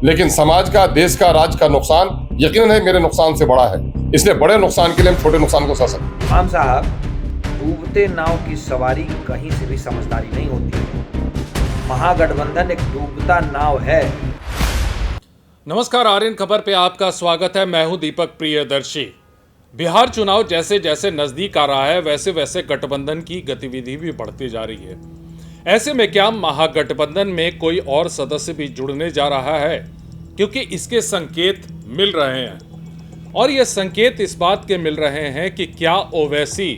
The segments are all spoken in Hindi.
लेकिन समाज का, देश का, राज्य का नुकसान यकीनन है मेरे नुकसान से बड़ा है। इसलिए बड़े नुकसान के लिए हम छोटे नुकसान को सह सकते हैं। इमाम साहब, डूबते नाव की सवारी कहीं से भी समझदारी नहीं होती है। महागठबंधन एक डूबता नाव है। नमस्कार, आर्यन खबर पे आपका स्वागत है। मैं हूं दीपक प्रियदर्शी। बिहार चुनाव जैसे जैसे नजदीक आ रहा है वैसे वैसे गठबंधन की गतिविधि भी बढ़ती जा रही है। ऐसे में क्या महागठबंधन में कोई और सदस्य भी जुड़ने जा रहा है? क्योंकि इसके संकेत मिल रहे हैं, और ये संकेत इस बात के मिल रहे हैं कि क्या ओवैसी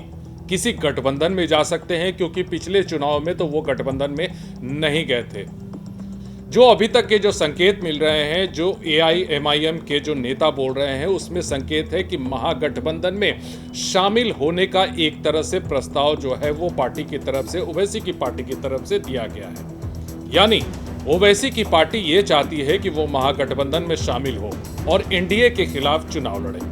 किसी गठबंधन में जा सकते हैं, क्योंकि पिछले चुनाव में तो वो गठबंधन में नहीं गए थे। जो अभी तक के जो संकेत मिल रहे हैं, जो AIMIM के जो नेता बोल रहे हैं, उसमें संकेत है कि महागठबंधन में शामिल होने का एक तरह से प्रस्ताव जो है वो पार्टी की तरफ से, ओवैसी की पार्टी की तरफ से दिया गया है। यानी ओवैसी की पार्टी ये चाहती है कि वो महागठबंधन में शामिल हो और NDA के खिलाफ चुनाव लड़े।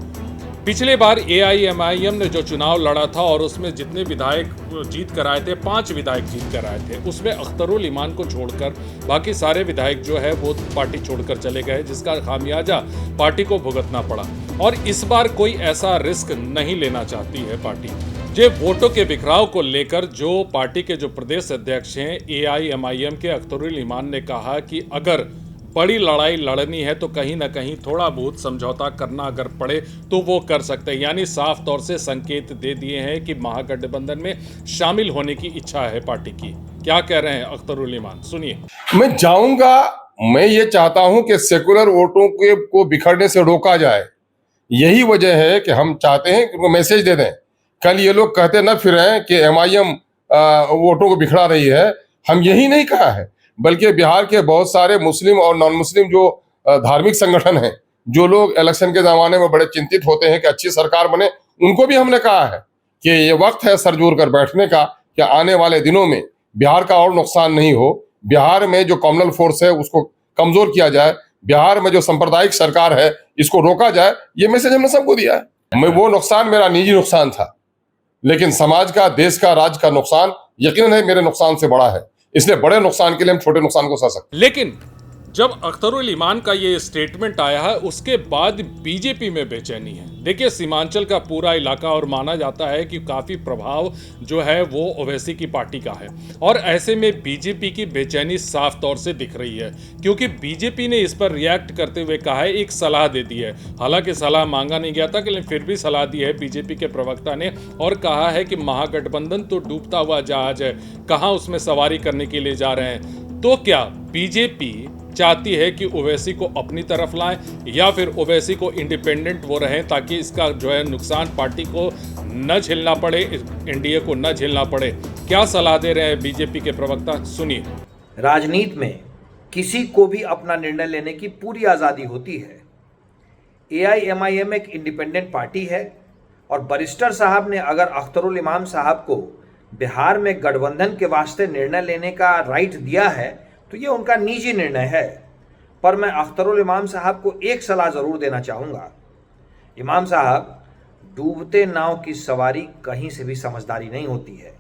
पिछले बार AIMIM ने जो चुनाव लड़ा था और उसमें जितने विधायक जीत कर आए थे, 5 विधायक जीत कर आए थे, उसमें अख्तरुल ईमान को छोड़कर बाकी सारे विधायक जो है वो पार्टी छोड़कर चले गए, जिसका खामियाजा पार्टी को भुगतना पड़ा। और इस बार कोई ऐसा रिस्क नहीं लेना चाहती है पार्टी। जो वोटों के बिखराव को लेकर जो पार्टी के जो प्रदेश अध्यक्ष हैं AIMIM के अख्तरुल ईमान ने कहा कि अगर बड़ी लड़ाई लड़नी है तो कहीं ना कहीं थोड़ा बहुत समझौता करना अगर पड़े तो वो कर सकते हैं। यानी साफ तौर से संकेत दे दिए हैं कि महागठबंधन में शामिल होने की इच्छा है पार्टी की। क्या कह रहे हैं अख्तरुल ईमान, सुनिए। मैं जाऊंगा, मैं ये चाहता हूं कि सेकुलर वोटों को बिखरने से रोका जाए। यही वजह है कि हम चाहते हैं कि उनको मैसेज दे दें। कल ये लोग कहते न फिरें कि MIM वोटों को बिखरा रही है। हम यही नहीं कहा है, बल्कि बिहार के बहुत सारे मुस्लिम और नॉन मुस्लिम जो धार्मिक संगठन हैं, जो लोग इलेक्शन के जमाने में बड़े चिंतित होते हैं कि अच्छी सरकार बने, उनको भी हमने कहा है कि ये वक्त है सर जोड़ कर बैठने का, कि आने वाले दिनों में बिहार का और नुकसान नहीं हो। बिहार में जो कम्युनल फोर्स है उसको कमजोर किया जाए, बिहार में जो सांप्रदायिक सरकार है इसको रोका जाए। ये मैसेज हमने सबको दिया है। मैं वो नुकसान मेरा निजी नुकसान था, लेकिन समाज का, देश का, राज्य का नुकसान यकीनन है मेरे नुकसान से बड़ा है। इसलिए बड़े नुकसान के लिए हम छोटे नुकसान को सह सकते हैं। लेकिन जब अख्तरुल ईमान का ये स्टेटमेंट आया है उसके बाद बीजेपी में बेचैनी है। देखिए, सीमांचल का पूरा इलाका और माना जाता है कि काफ़ी प्रभाव जो है वो ओवैसी की पार्टी का है, और ऐसे में बीजेपी की बेचैनी साफ तौर से दिख रही है, क्योंकि बीजेपी ने इस पर रिएक्ट करते हुए कहा है, एक सलाह दे दी है। हालांकि सलाह मांगा नहीं गया था, लेकिन फिर भी सलाह दी है बीजेपी के प्रवक्ता ने, और कहा है कि महागठबंधन तो डूबता हुआ जहाज है, कहाँ उसमें सवारी करने के लिए जा रहे हैं। तो क्या बीजेपी चाहती है कि ओवैसी को अपनी तरफ लाएं, या फिर ओवैसी को इंडिपेंडेंट वो रहें ताकि इसका जो है नुकसान पार्टी को न झेलना पड़े, NDA को न झेलना पड़े? क्या सलाह दे रहे हैं बीजेपी के प्रवक्ता, सुनिए। राजनीति में किसी को भी अपना निर्णय लेने की पूरी आज़ादी होती है। AIMIM एक इंडिपेंडेंट पार्टी है, और बैरिस्टर साहब ने अगर अख्तरुल इमाम साहब को बिहार में गठबंधन के वास्ते निर्णय लेने का राइट दिया है तो ये उनका निजी निर्णय है। पर मैं अख्तरुल इमाम साहब को एक सलाह ज़रूर देना चाहूँगा। इमाम साहब, डूबते नाव की सवारी कहीं से भी समझदारी नहीं होती है।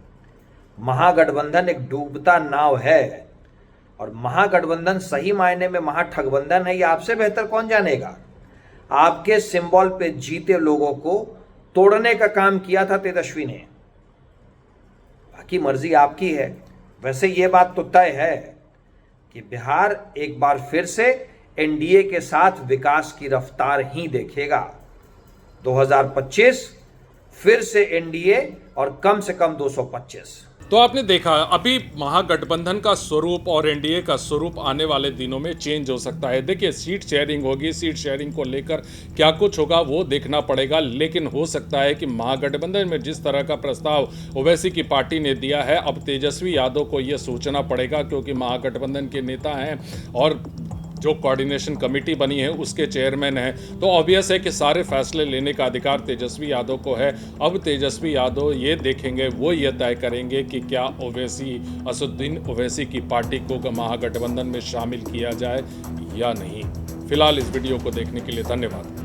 महागठबंधन एक डूबता नाव है, और महागठबंधन सही मायने में महाठगबंधन है, ये आपसे बेहतर कौन जानेगा। आपके सिंबल पे जीते लोगों को तोड़ने का काम किया था तेजस्वी ने। बाकी मर्जी आपकी है। वैसे ये बात तो तय है कि बिहार एक बार फिर से NDA के साथ विकास की रफ्तार ही देखेगा। 2025 फिर से NDA और कम से कम 225। तो आपने देखा, अभी महागठबंधन का स्वरूप और NDA का स्वरूप आने वाले दिनों में चेंज हो सकता है। देखिए, सीट शेयरिंग होगी, सीट शेयरिंग को लेकर क्या कुछ होगा वो देखना पड़ेगा, लेकिन हो सकता है कि महागठबंधन में जिस तरह का प्रस्ताव ओवैसी की पार्टी ने दिया है, अब तेजस्वी यादव को ये सोचना पड़ेगा, क्योंकि महागठबंधन के नेता हैं और जो कोऑर्डिनेशन कमेटी बनी है उसके चेयरमैन हैं, तो ऑब्वियस है कि सारे फैसले लेने का अधिकार तेजस्वी यादव को है। अब तेजस्वी यादव ये देखेंगे, वो ये तय करेंगे कि क्या ओवैसी, असदुद्दीन ओवैसी की पार्टी को महागठबंधन में शामिल किया जाए या नहीं। फिलहाल इस वीडियो को देखने के लिए धन्यवाद।